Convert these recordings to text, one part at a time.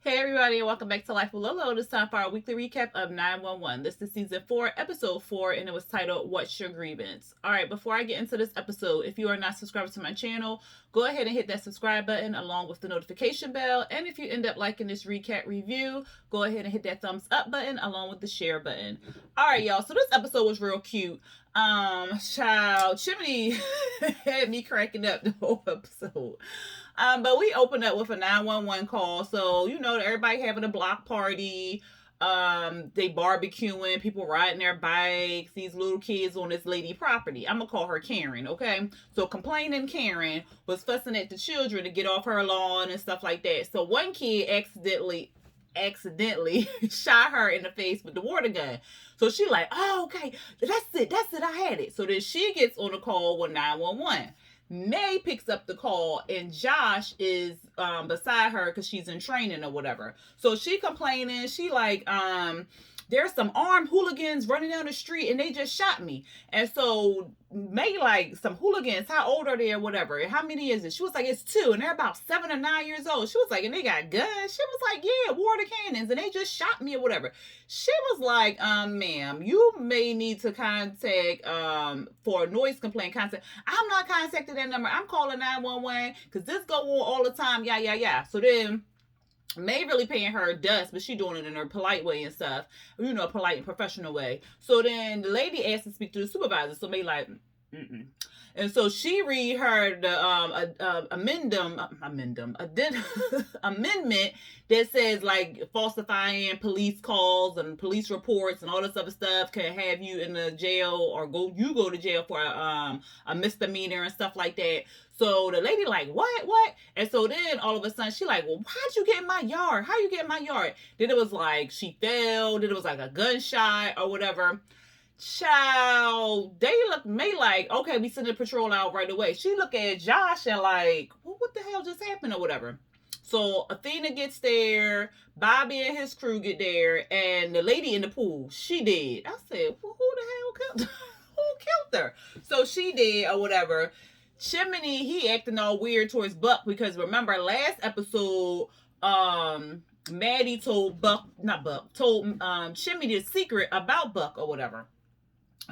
Hey everybody, and welcome back to Life with Lolo. It's time for our weekly recap of 911. This is season 4, episode 4, and it was titled What's Your Grievance? Alright, before I get into this episode, if you are not subscribed to my channel, go ahead and hit that subscribe button along with the notification bell. And if you end up liking this recap review, go ahead and hit that thumbs up button along with the share button. Alright, y'all, so this episode was real cute. Child, Chimney had me cracking up the whole episode. But we opened up with a 911 call. So, everybody having a block party. They barbecuing, people riding their bikes, these little kids on this lady property. I'm gonna call her Karen, okay? So complaining Karen was fussing at the children to get off her lawn and stuff like that. So one kid accidentally shot her in the face with the water gun. So she like, oh, okay, that's it, I had it. So then she gets on a call with 911. May picks up the call and Josh is beside her because she's in training or whatever. So she complaining, she like, there's some armed hooligans running down the street and they just shot me. And so May like, some hooligans, how old are they or whatever? How many is it? She was like, it's 2 and they're about 7 or 9 years old. She was like, and they got guns. She was like, yeah, water cannons and they just shot me or whatever. She was like, ma'am, you may need to contact for a noise complaint. Contact. I'm not contacting that number. I'm calling 911 because this go on all the time. Yeah. So then May really paying her dust, but she doing it in her polite way and stuff, polite and professional way. So then the lady asked to speak to the supervisor. So May like, mm-mm. And so she read her the amendment that says like falsifying police calls and police reports and all this other stuff can have you in the jail or go to jail for a misdemeanor and stuff like that. So the lady like, what? And so then all of a sudden she like, well, how'd you get in my yard? How you get in my yard? Then it was like she fell. Then it was like a gunshot or whatever. Child, they look me like, okay, we send the patrol out right away. She look at Josh and like, well, what the hell just happened or whatever. So Athena gets there, Bobby and his crew get there, and the lady in the pool, she did. I said, well, who the hell killed her? Who killed her? So she did or whatever. Chimney, he acting all weird towards Buck because remember last episode, Maddie told Chimney the secret about Buck or whatever.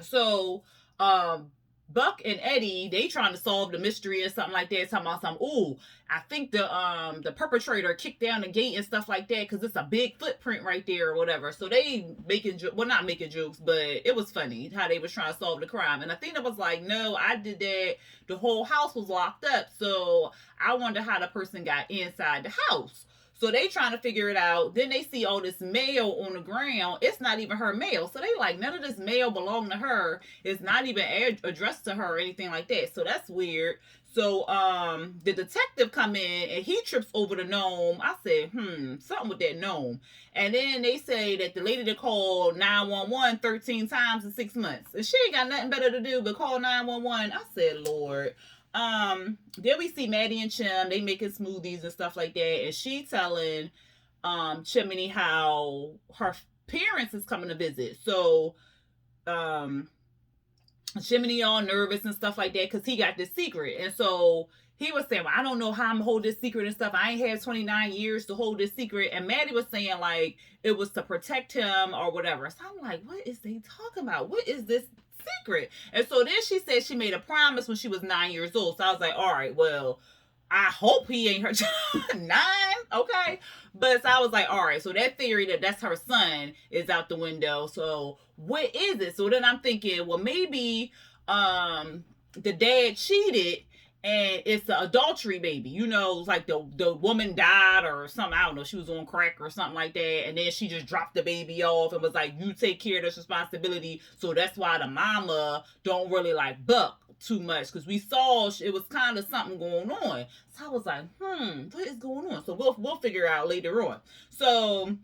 So Buck and Eddie, they trying to solve the mystery or something like that. Talking about something. Ooh, I think the perpetrator kicked down the gate and stuff like that because it's a big footprint right there or whatever. So they not making jokes, but it was funny how they was trying to solve the crime. And Athena was like, no, I did that. The whole house was locked up, so I wonder how the person got inside the house. So they trying to figure it out. Then they see all this mail on the ground. It's not even her mail. So they like, none of this mail belonged to her. It's not even addressed to her or anything like that. So that's weird. So the detective come in and he trips over the gnome. I said, something with that gnome. And then they say that the lady that called 911 13 times in 6 months. And she ain't got nothing better to do but call 911. I said, Lord. Then we see Maddie and Chim, they making smoothies and stuff like that, and she telling Chimney how her parents is coming to visit. So Chimney all nervous and stuff like that because he got this secret. And so he was saying, well, I don't know how I'm gonna hold this secret and stuff. I ain't had 29 years to hold this secret. And Maddie was saying like it was to protect him or whatever. So I'm like, what is they talking about? What is this secret? And so then she said she made a promise when she was 9 years old. So I was like, all right, well, I hope he ain't her 9, okay? But so I was like, all right, so that theory that that's her son is out the window. So what is it? So then I'm thinking, well, maybe the dad cheated and it's an adultery baby, like the woman died or something. I don't know, she was on crack or something like that, and then she just dropped the baby off and was like, you take care of this responsibility. So that's why the mama don't really like Buck too much, because we saw it was kind of something going on. So I was like, what is going on? So we'll figure out later on. So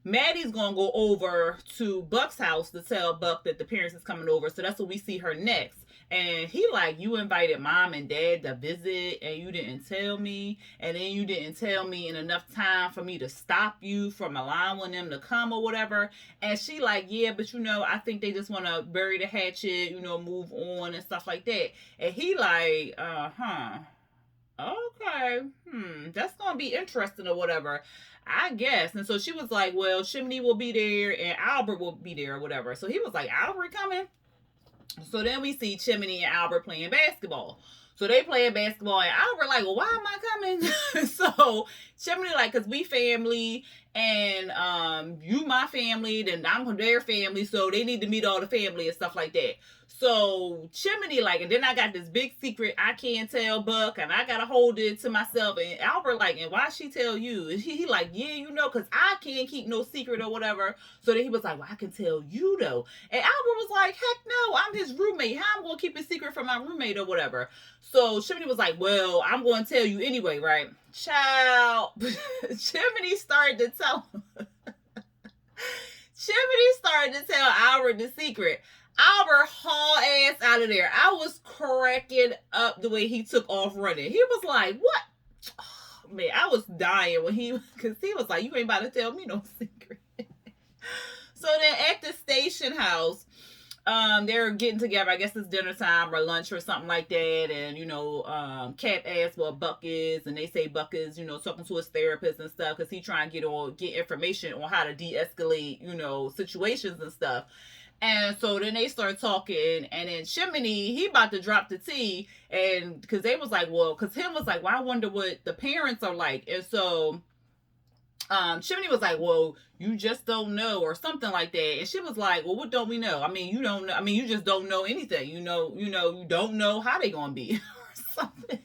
Maddie's gonna go over to Buck's house to tell Buck that the parents is coming over. So that's what we see her next. And he like, you invited mom and dad to visit and you didn't tell me. And then you didn't tell me in enough time for me to stop you from allowing them to come or whatever. And she like, yeah, but I think they just want to bury the hatchet, move on and stuff like that. And he like, Okay. That's gonna be interesting or whatever. I guess. And so she was like, well, Chimney will be there and Albert will be there or whatever. So he was like, Albert coming? So then we see Chimney and Albert playing basketball. So they playing basketball, and Albert like, well, why am I coming? So Chimney like, cause we family, and you my family, then I'm their family, so they need to meet all the family and stuff like that. So Chimney like, and then I got this big secret I can't tell Buck, and I gotta hold it to myself. And Albert like, and why she tell you? And he like, yeah, you know, cause I can't keep no secret or whatever. So then he was like, well, I can tell you though. And Albert was like, heck no, I'm his roommate. How I'm gonna keep a secret from my roommate or whatever? So Chimney was like, well, I'm gonna tell you anyway, right? Child, Chimney started to tell Chimney started to tell Albert the secret. Albert haul ass out of there. I was cracking up the way he took off running. He was like, what? Oh, man, I was dying when because he was like, you ain't about to tell me no secret. So then at the station house, they're getting together. I guess it's dinner time or lunch or something like that. And, Cat asks what Buck is, and they say Buck is, talking to his therapist and stuff because he trying to get information on how to de-escalate, situations and stuff. And so then they start talking, and then Chimney, he about to drop the tea, and because they was like, well, because him was like, well, I wonder what the parents are like. And so Chimney was like, well, you just don't know, or something like that. And she was like, well, what don't we know? I mean, you don't know. I mean, you just don't know anything. You don't know how they gonna be or something.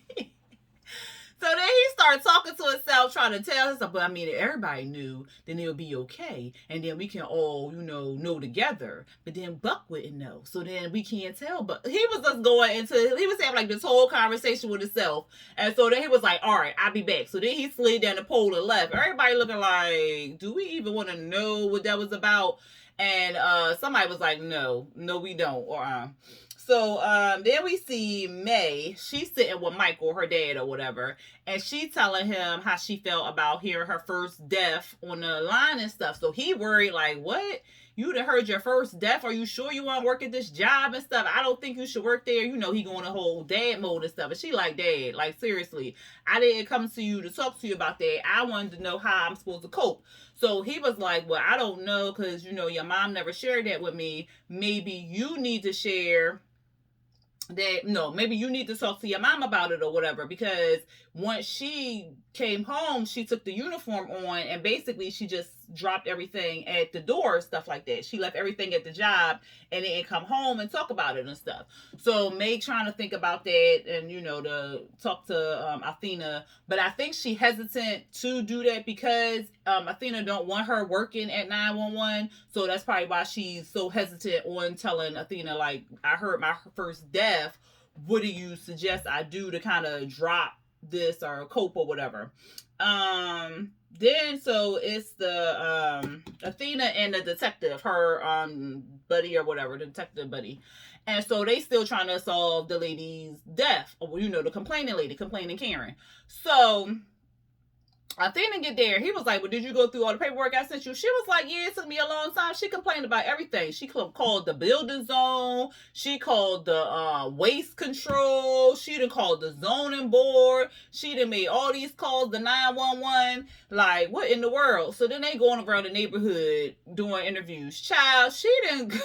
So then he started talking to himself, trying to tell himself, but I mean, if everybody knew, then it'll be okay. And then we can all, know together. But then Buck wouldn't know. So then we can't tell. But he was just he was having like this whole conversation with himself. And so then he was like, all right, I'll be back. So then he slid down the pole and left. Everybody looking like, do we even want to know what that was about? And somebody was like, no, we don't. Or So then we see May. She's sitting with Michael, her dad or whatever, and she telling him how she felt about hearing her first death on the line and stuff. So he worried like, what? You done heard your first death? Are you sure you want to work at this job and stuff? I don't think you should work there. He going to whole dad mode and stuff. And she like, Dad, like seriously, I didn't come to you to talk to you about that. I wanted to know how I'm supposed to cope. So he was like, well, I don't know because, your mom never shared that with me. Maybe you need to share that. No, maybe you need to talk to your mom about it or whatever, because once she came home, she took the uniform on and basically she just dropped everything at the door, stuff like that. She left everything at the job and then come home and talk about it and stuff. So May trying to think about that and to talk to Athena, but I think she hesitant to do that because Athena don't want her working at 911. So that's probably why she's so hesitant on telling Athena, like, I heard my first death. What do you suggest I do to kind of drop this or cope or whatever? Then so it's the Athena and the detective, her buddy or whatever, the detective buddy. And so they still trying to solve the lady's death, or the complaining Karen. So Athena get there. He was like, well, did you go through all the paperwork I sent you? She was like, yeah, it took me a long time. She complained about everything. She called the building zone. She called the waste control. She done called the zoning board. She done made all these calls to 911. Like, what in the world? So then they going around the neighborhood doing interviews. Child, she didn't...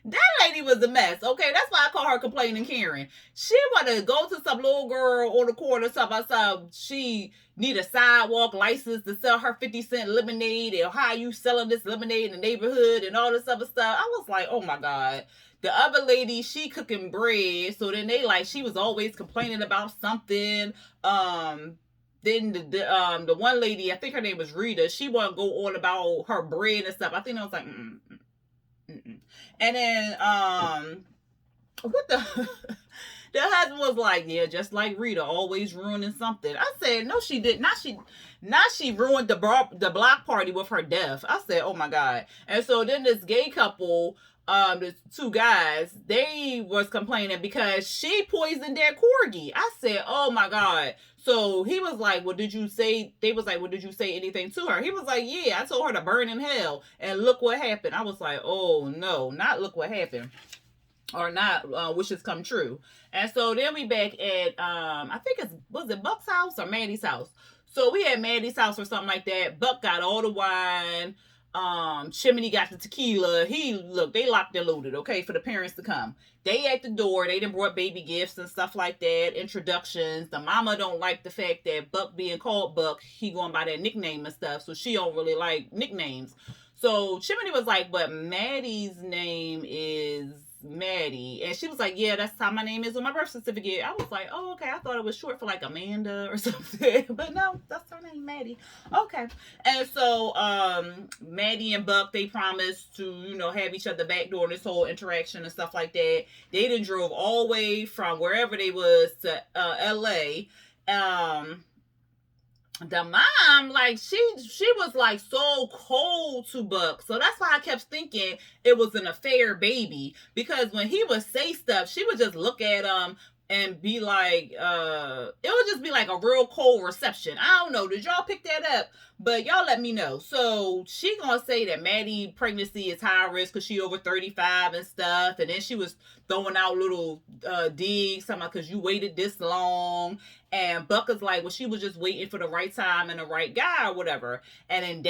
That lady was a mess. Okay, that's why I call her complaining Karen. She want to go to some little girl on the corner, something. She need a sidewalk license to sell her 50-cent lemonade, and how you selling this lemonade in the neighborhood and all this other stuff. I was like, oh my God. The other lady, she cooking bread. So then she was always complaining about something. Then the one lady, I think her name was Rita, she want to go on about her bread and stuff. I think I was like, And then, what the husband was like, yeah, just like Rita, always ruining something. I said, no, she did not. She ruined the block party with her death. I said, oh my God. And so then this gay couple, the two guys, they was complaining because she poisoned their corgi. I said, oh my God. So he was like, well, did you say anything to her? He was like, yeah, I told her to burn in hell. And look what happened. I was like, oh no, not look what happened. or not wishes come true. And so then we back at I think it's was it Buck's house or Maddie's house. So we had Maddie's house or something like that. Buck got all the wine. Chimney got the tequila. They locked and loaded, okay, for the parents to come. They at the door, they done brought baby gifts and stuff like that, introductions. The mama don't like the fact that Buck being called Buck, he going by that nickname and stuff, so she don't really like nicknames. So Chimney was like, but Maddie's name is Maddie. And she was like, yeah, that's how my name is on my birth certificate. I was like, oh, okay. I thought it was short for like Amanda or something. But no, that's her name, Maddie. Okay. And so Maddie and Buck, they promised to, have each other back during this whole interaction and stuff like that. They then drove all the way from wherever they was to LA. The mom, like, she was like so cold to Buck. So that's why I kept thinking it was an affair baby. Because when he would say stuff, she would just look at him and be like, it would just be like a real cold reception. I don't know. Did y'all pick that up? But y'all let me know. So she gonna say that Maddie pregnancy is high risk because she over 35 and stuff. And then she was throwing out little digs, talking about because you waited this long. And Buck is like, well, she was just waiting for the right time and the right guy or whatever. And then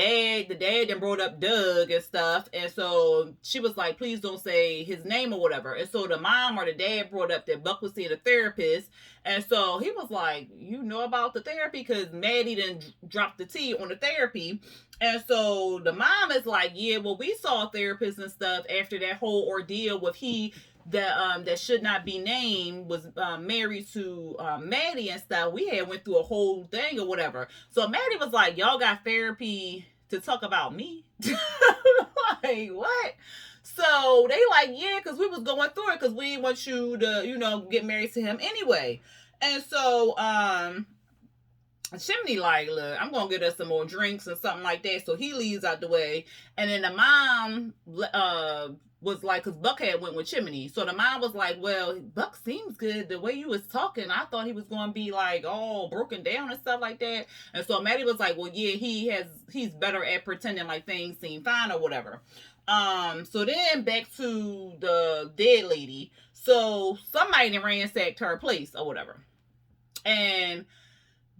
the dad then brought up Doug and stuff. And so she was like, please don't say his name or whatever. And so the mom or the dad brought up that Buck was seeing a therapist. And so he was like, you know about the therapy? Because Maddie didn't drop the T on the therapy. And so the mom is like, yeah, well, we saw a therapist and stuff after that whole ordeal with that should not be named was married to Maddie and stuff. We had went through a whole thing or whatever. So Maddie was like, y'all got therapy to talk about me? Like, what? So they like, yeah, because we was going through it because we didn't want you to, get married to him anyway. And so Chimney like, look, I'm gonna get us some more drinks and something like that. So he leaves out the way. And then the mom was like, because Buck had went with Chimney. So the mom was like, well, Buck seems good. The way you was talking, I thought he was going to be like all broken down and stuff like that. And so Maddie was like, well, yeah, he's better at pretending like things seem fine or whatever. So then back to the dead lady. So somebody ransacked her place or whatever. And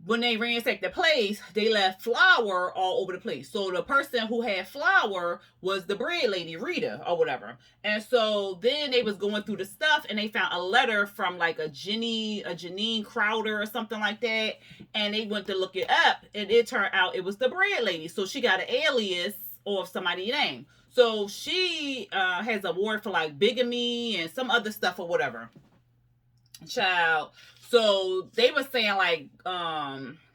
when they ransacked the place, they left flour all over the place. So the person who had flour was the bread lady, Rita, or whatever. And so then they was going through the stuff and they found a letter from like a Janine Crowder or something like that. And they went to look it up and it turned out it was the bread lady. So she got an alias of somebody's name. So she has a award for like bigamy and some other stuff or whatever. Child. So they were saying like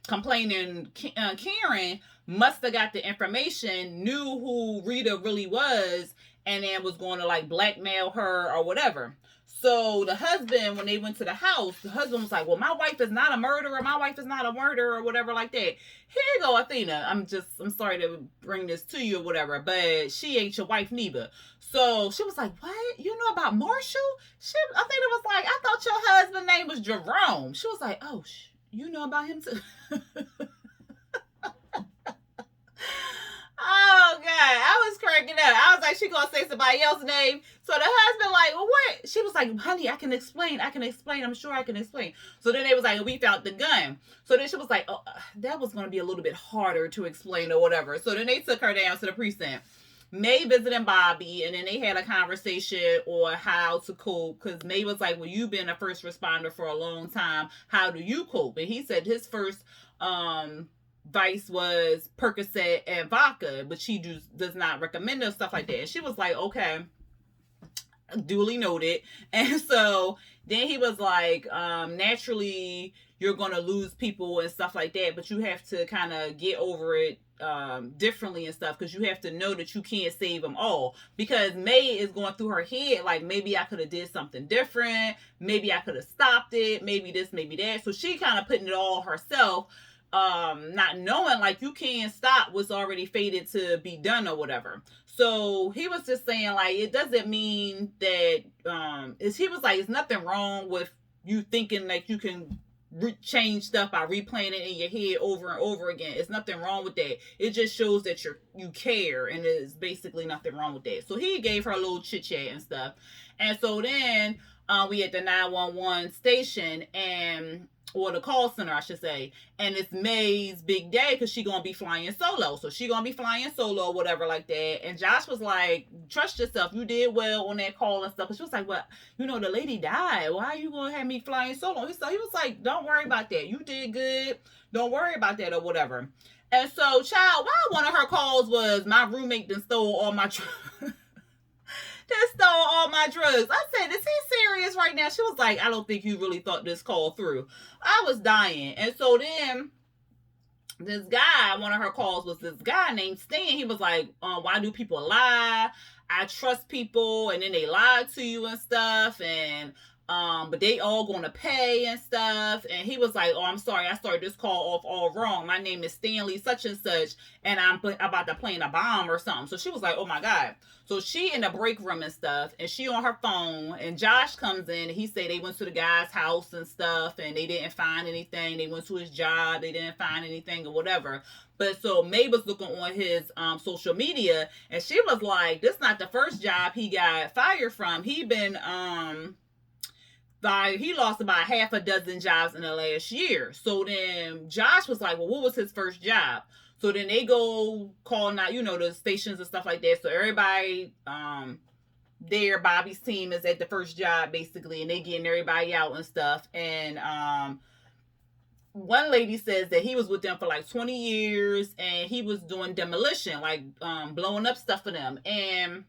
complaining Karen must have got the information, knew who Rita really was, and then was going to like blackmail her or whatever. So the husband, when they went to the house, the husband was like, well, my wife is not a murderer. My wife is not a murderer or whatever like that. Here you go, Athena. I'm sorry to bring this to you or whatever, but she ain't your wife neither. So she was like, what? You know about Marshall? Athena was like, I thought your husband's name was Jerome. She was like, oh, you know about him too? Oh, God. I was cracking up. I was like, she gonna say somebody else's name. So the husband like, well, what? She was like, honey, I can explain. I'm sure I can explain. So then they was like, we found the gun. So then she was like, oh, that was going to be a little bit harder to explain or whatever. So then they took her down to the precinct. May visiting Bobby, and then they had a conversation on how to cope, because May was like, well, you've been a first responder for a long time. How do you cope? And he said his first vice was Percocet and vodka, but she does not recommend those stuff like that. And she was like, okay, duly noted. And so then he was like, naturally you're gonna lose people and stuff like that, but you have to kind of get over it differently and stuff, because you have to know that you can't save them all. Because May is going through her head like, maybe I could have did something different, maybe I could have stopped it, maybe this, maybe that. So she kind of putting it all herself, not knowing like you can't stop what's already fated to be done or whatever. So he was just saying like, it doesn't mean that he was like, it's nothing wrong with you thinking like you can change stuff by replaying it in your head over and over again. It's nothing wrong with that. It just shows that you care, and there's basically nothing wrong with that. So he gave her a little chit chat and stuff. And so then we at the 911 station, and or the call center, I should say. And it's May's big day because she gonna be flying solo. So she gonna be flying solo or whatever like that. And Josh was like, trust yourself. You did well on that call and stuff. And she was like, well, the lady died. Why are you gonna have me flying solo? So he was like, don't worry about that. You did good. Don't worry about that or whatever. And so, child, one of her calls was my roommate done stole all my that stole all my drugs. I said, is he serious right now? She was like, I don't think you really thought this call through. I was dying. And so then this guy, one of her calls was this guy named Stan. He was like, why do people lie? I trust people, and then they lie to you and stuff, and but they all gonna pay and stuff. And he was like, oh, I'm sorry, I started this call off all wrong. My name is Stanley such and such, and I'm about to plant a bomb or something. So she was like, oh my God. So she in the break room and stuff, and she on her phone, and Josh comes in, and he said they went to the guy's house and stuff, and they didn't find anything. They went to his job, they didn't find anything or whatever. But so May was looking on his social media, and she was like, this is not the first job he got fired from. He lost about half a dozen jobs in the last year. So then Josh was like, well, what was his first job? So then they go calling out, the stations and stuff like that. So everybody there, Bobby's team is at the first job basically, and they getting everybody out and stuff. And one lady says that he was with them for like 20 years, and he was doing demolition, like blowing up stuff for them. And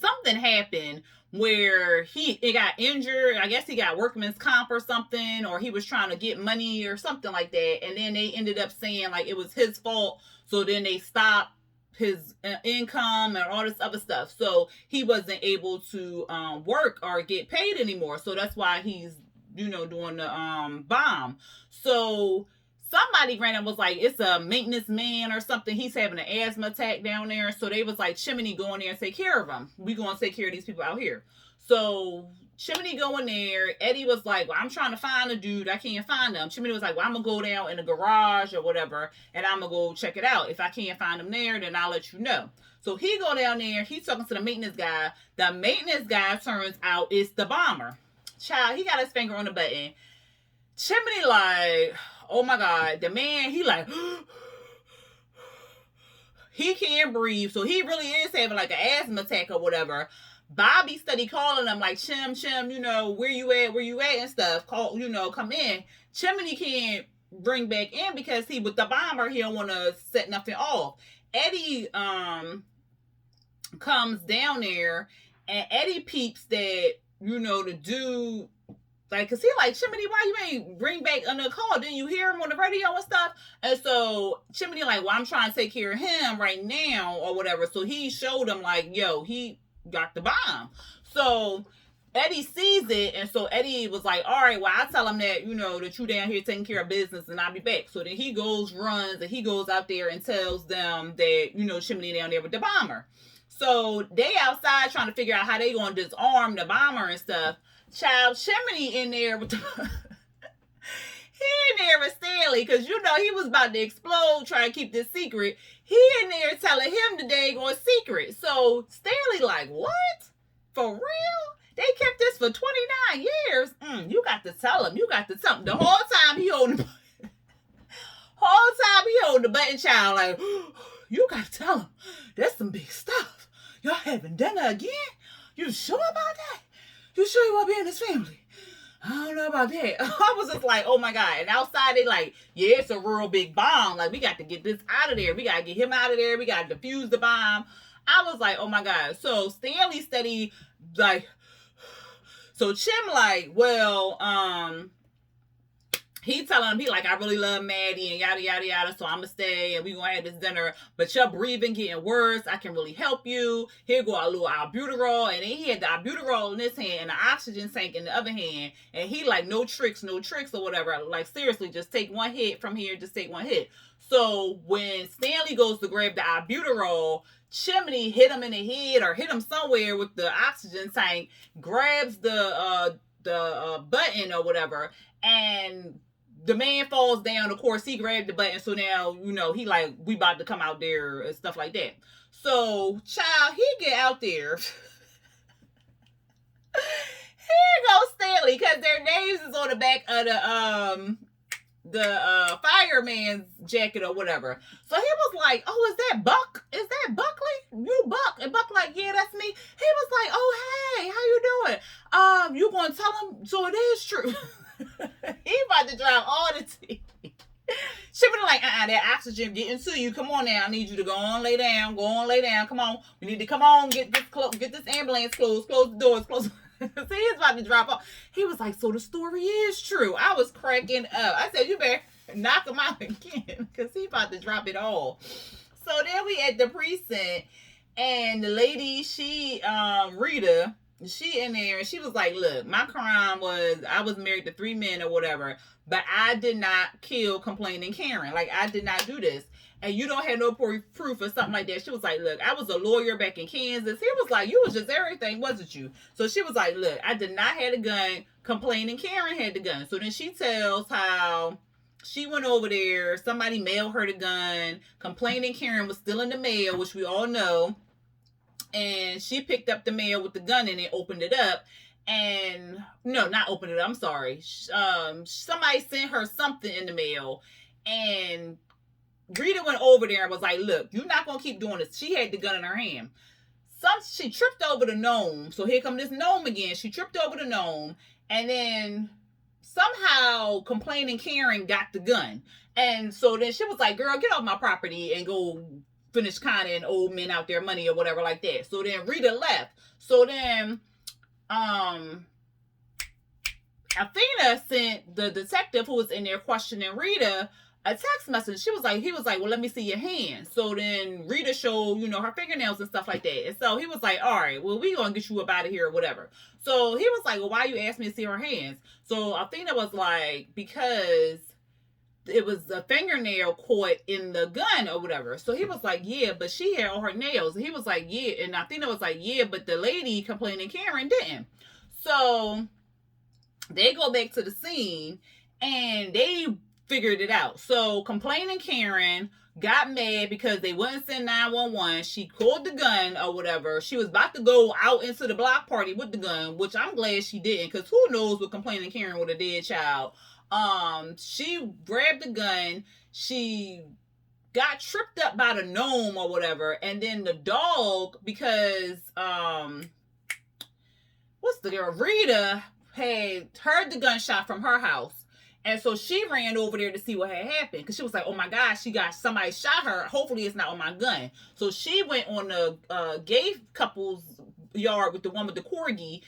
something happened where he got injured. I guess he got workman's comp or something, or he was trying to get money or something like that. And then they ended up saying like it was his fault. So then they stopped his income and all this other stuff. So he wasn't able to work or get paid anymore. So that's why he's, doing the bomb. So somebody random was like, it's a maintenance man or something. He's having an asthma attack down there. So they was like, Chimney, go in there and take care of him. We going to take care of these people out here. So Chimney go in there. Eddie was like, well, I'm trying to find a dude. I can't find him. Chimney was like, well, I'm going to go down in the garage or whatever, and I'm going to go check it out. If I can't find him there, then I'll let you know. So he go down there. He's talking to the maintenance guy. The maintenance guy turns out is the bomber. Child, he got his finger on the button. Chimney like, oh my God, the man, he like, he can't breathe. So he really is having like an asthma attack or whatever. Bobby steady calling him like, Chim, where you at and stuff. Call, come in. Chimney can't bring back in because he with the bomber, he don't want to set nothing off. Eddie comes down there, and Eddie peeps that, the dude, like, cause he like, Chimney, why you ain't bring back on the call? Didn't you hear him on the radio and stuff? And so Chimney like, well, I'm trying to take care of him right now or whatever. So he showed him like, yo, he got the bomb. So Eddie sees it, and so Eddie was like, all right, well, I'll tell him that, that you down here taking care of business, and I'll be back. So then he runs, and he goes out there and tells them that, Chimney down there with the bomber. So they outside trying to figure out how they gonna disarm the bomber and stuff. Child, Chimney in there with the he in there with Stanley, because he was about to explode trying to keep this secret. He in there telling him the daggone secret. So Stanley like, what? For real? They kept this for 29 years? You got to tell him. The whole time he holding the button, child, like, you got to tell him. That's some big stuff. Y'all having dinner again? You sure about that? You sure you want to be in this family? I don't know about that. I was just like, oh my God. And outside they like, yeah, it's a real big bomb. Like, we got to get this out of there. We got to get him out of there. We got to defuse the bomb. I was like, oh my God. So Stanley steady like, so Chim like, well, he telling him, he like, I really love Maddie and yada, yada, yada. So I'm going to stay and we going to have this dinner. But your breathing getting worse. I can really help you. Here go a little albuterol. And then he had the albuterol in his hand and the oxygen tank in the other hand. And he like, no tricks or whatever. Like, seriously, just take one hit from here. Just take one hit. So when Stanley goes to grab the albuterol, Chimney hit him in the head or hit him somewhere with the oxygen tank, grabs the button or whatever, and the man falls down. Of course, he grabbed the button, so now he like, we about to come out there and stuff like that. So, child, he get out there. Here goes Stanley, because their names is on the back of the fireman's jacket or whatever. So he was like, "Oh, is that Buck? Is that Buckley? You Buck?" And Buck like, "Yeah, that's me." He was like, "Oh, hey, how you doing? You gonna tell him? So it is true." He about to drive all the tea. She was like, that oxygen getting to you. Come on now, I need you to go on, lay down. Go on, lay down. Come on, we need to come on, get this ambulance closed. Close the doors. Close. See, he's about to drop off. He was like, "So the story is true." I was cracking up. I said, "You better knock him out again, because he about to drop it all." So then we at the precinct, and the lady, she Rita, she in there, and she was like, "Look, my crime was I was married to 3 men or whatever, but I did not kill Complaining Karen. Like, I did not do this. And you don't have no proof or something like that." She was like, "Look, I was a lawyer back in Kansas." He was like, "You was just everything, wasn't you?" So she was like, "Look, I did not have a gun. Complaining Karen had the gun." So then she tells how she went over there. Somebody mailed her the gun. Complaining Karen was still in the mail, which we all know. And she picked up the mail with the gun in it, opened it up. And no, not opened it up. I'm sorry. Somebody sent her something in the mail. And Rita went over there and was like, "Look, you're not going to keep doing this." She had the gun in her hand. She tripped over the gnome. So here come this gnome again. She tripped over the gnome. And then somehow Complaining Karen got the gun. And so then she was like, "Girl, get off my property and go finish conning old men out their money," or whatever like that. So then Rita left. So then Athena sent the detective who was in there questioning Rita a text message. He was like, "Well, let me see your hands." So then Rita showed, her fingernails and stuff like that. And so he was like, "All right, well, we gonna get you up out of here or whatever." So he was like, "Well, why you asked me to see her hands?" So Athena was like, "Because it was a fingernail caught in the gun or whatever." So he was like, "Yeah, but she had all her nails." And he was like, "Yeah." And Athena was like, "Yeah, but the lady Complaining Karen didn't." So they go back to the scene and they figured it out. So Complaining Karen got mad because they wouldn't send 911. She called the gun or whatever. She was about to go out into the block party with the gun, which I'm glad she didn't, because who knows what Complaining Karen would have did, child. She grabbed the gun. She got tripped up by the gnome or whatever, and then the dog, because Rita had heard the gunshot from her house. And so she ran over there to see what had happened, because she was like, "Oh my gosh, somebody shot her. Hopefully it's not on my gun." So she went on the gay couple's yard with the one with the corgi,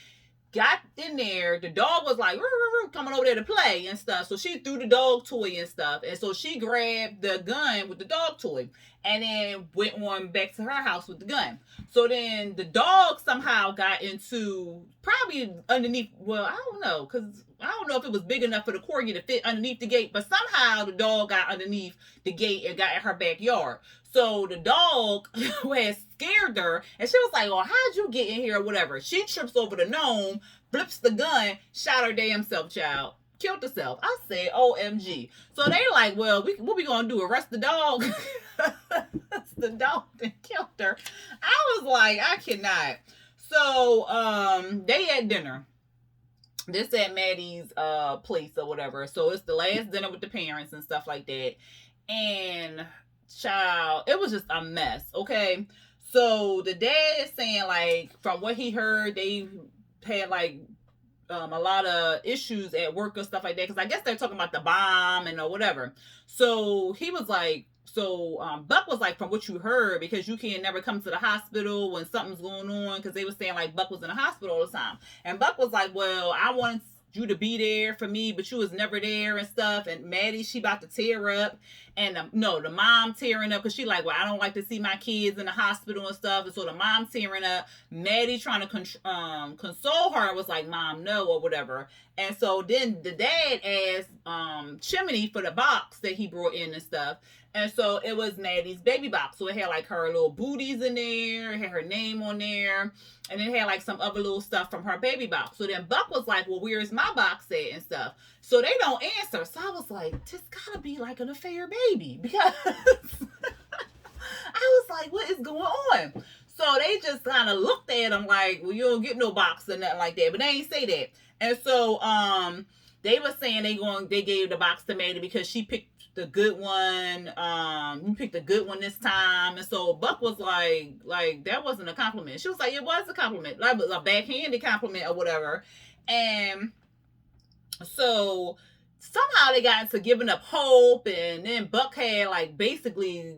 got in there. The dog was like coming over there to play and stuff. So she threw the dog toy and stuff. And so she grabbed the gun with the dog toy and then went on back to her house with the gun. So then the dog somehow got into, probably underneath, well, I don't know, because I don't know if it was big enough for the corgi to fit underneath the gate, but somehow the dog got underneath the gate and got in her backyard. So the dog had scared her, and she was like, "Well, how'd you get in here?" or whatever. She trips over the gnome, flips the gun, shot her damn self, child. Killed herself. I said, OMG. So they like, "Well, what we gonna do? Arrest the dog?" The dog that killed her. I was like, I cannot. So they had dinner. This at Maddie's place or whatever. So it's the last dinner with the parents and stuff like that. And child, it was just a mess. Okay. So the dad is saying, like, from what he heard, they had like a lot of issues at work and stuff like that, because I guess they're talking about the bomb and whatever. So he was like, Buck was like, "From what you heard, because you can never come to the hospital when something's going on," because they were saying like Buck was in the hospital all the time. And Buck was like, "Well, I wanted you to be there for me, but you was never there and stuff." And Maddie, she about to tear up. And the mom tearing up, because she like, "Well, I don't like to see my kids in the hospital and stuff." And so the mom tearing up. Maddie trying to console her and was like, "Mom, no," or whatever. And so then the dad asked Chimney for the box that he brought in and stuff. And so it was Maddie's baby box. So it had like her little booties in there, it had her name on there, and it had like some other little stuff from her baby box. So then Buck was like, well, where's my box at and stuff? So they don't answer. So I was like, this gotta be like an affair baby, because I was like, what is going on? So they just kind of looked at him like, well, you don't get no box or nothing like that. But they ain't say that. And so they were saying they gave the box to Maddie because she picked the good one. You picked a good one this time. And so Buck was like that wasn't a compliment. She was like, it was a compliment, like a backhanded compliment or whatever. And so somehow they got into giving up hope, and then Buck had like basically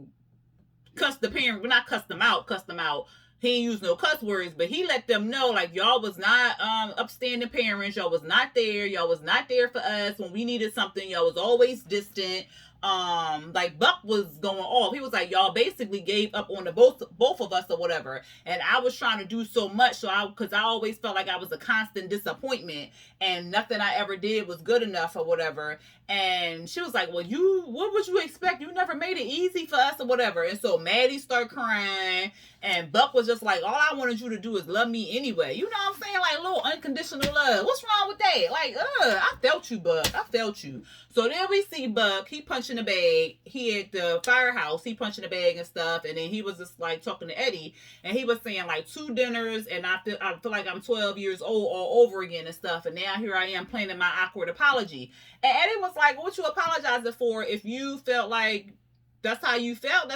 cussed the parent, but not cussed them out. He ain't used no cuss words, but he let them know like y'all was not upstanding parents. Y'all was not there. Y'all was not there for us when we needed something. Y'all was always distant. Like Buck was going off. He was like, y'all basically gave up on the both of us or whatever. And I was trying to do so much, because I always felt like I was a constant disappointment and nothing I ever did was good enough or whatever. And she was like, well, what would you expect? You never made it easy for us or whatever. And so Maddie started crying, and Buck was just like, all I wanted you to do is love me anyway. You know what I'm saying? Like a little unconditional love. What's wrong with that? Like, I felt you, Buck. I felt you. So then we see Buck. He punching the bag. He at the firehouse. He punching the bag and stuff. And then he was just like talking to Eddie. And he was saying like 2 dinners. And I feel like I'm 12 years old all over again and stuff. And now here I am planning my awkward apology. And Eddie was like, what you apologizing for? If you felt like that's how you felt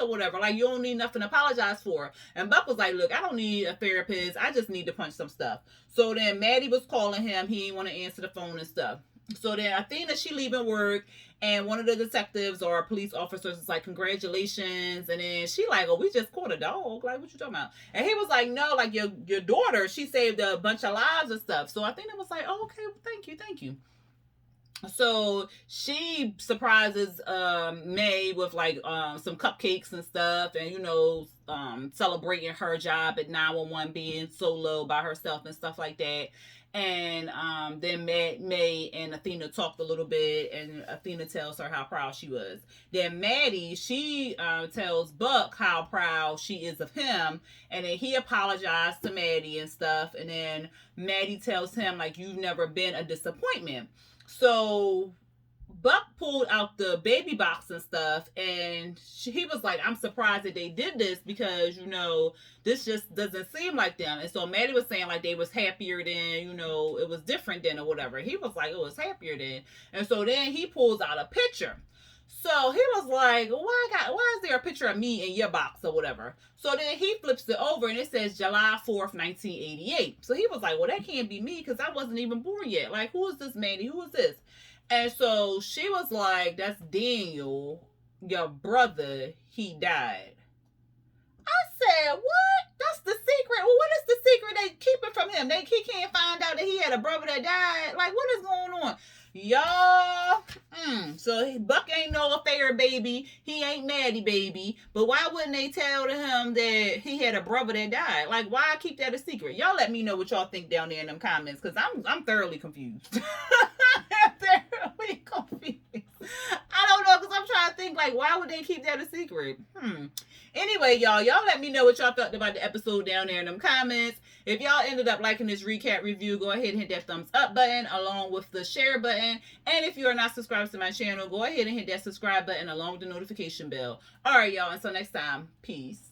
or whatever. Like, you don't need nothing to apologize for. And Buck was like, look, I don't need a therapist. I just need to punch some stuff. So then Maddie was calling him. He didn't want to answer the phone and stuff. So then Athena, she leaving work, and one of the detectives or police officers is like, congratulations. And then she like, oh, we just caught a dog. Like, what you talking about? And he was like, no, like your daughter, she saved a bunch of lives and stuff. So Athena was like, oh, okay, well, thank you. So she surprises May with like some cupcakes and stuff, and celebrating her job at 911 being solo by herself and stuff like that. And then May and Athena talked a little bit, and Athena tells her how proud she was. Then Maddie, she tells Buck how proud she is of him, and then he apologized to Maddie and stuff. And then Maddie tells him like, you've never been a disappointment. So Buck pulled out the baby box and stuff, and he was like, I'm surprised that they did this, because this just doesn't seem like them. And so Maddie was saying like they was happier then, it was different then or whatever. He was like, it was happier then. And so then he pulls out a picture. So he was like, why is there a picture of me in your box or whatever? So then he flips it over, and it says July 4th, 1988. So he was like, well, that can't be me, because I wasn't even born yet. Like, who is this Maddie? Who is this? And so she was like, that's Daniel, your brother. He died. I said, what? That's the secret? Well, what is the secret they keeping from him? He can't find out that he had a brother that died? Like, what is going on? Y'all, so Buck ain't no affair baby. He ain't Maddie baby. But why wouldn't they tell him that he had a brother that died? Like, why keep that a secret? Y'all let me know what y'all think down there in them comments, because I'm thoroughly confused. I'm thoroughly confused. I don't know, because I'm trying to think, like, why would they keep that a secret? Anyway, y'all let me know what y'all thought about the episode down there in them comments. If y'all ended up liking this recap review, go ahead and hit that thumbs up button along with the share button. And if you are not subscribed to my channel, go ahead and hit that subscribe button along with the notification bell. All right, y'all. Until next time. Peace.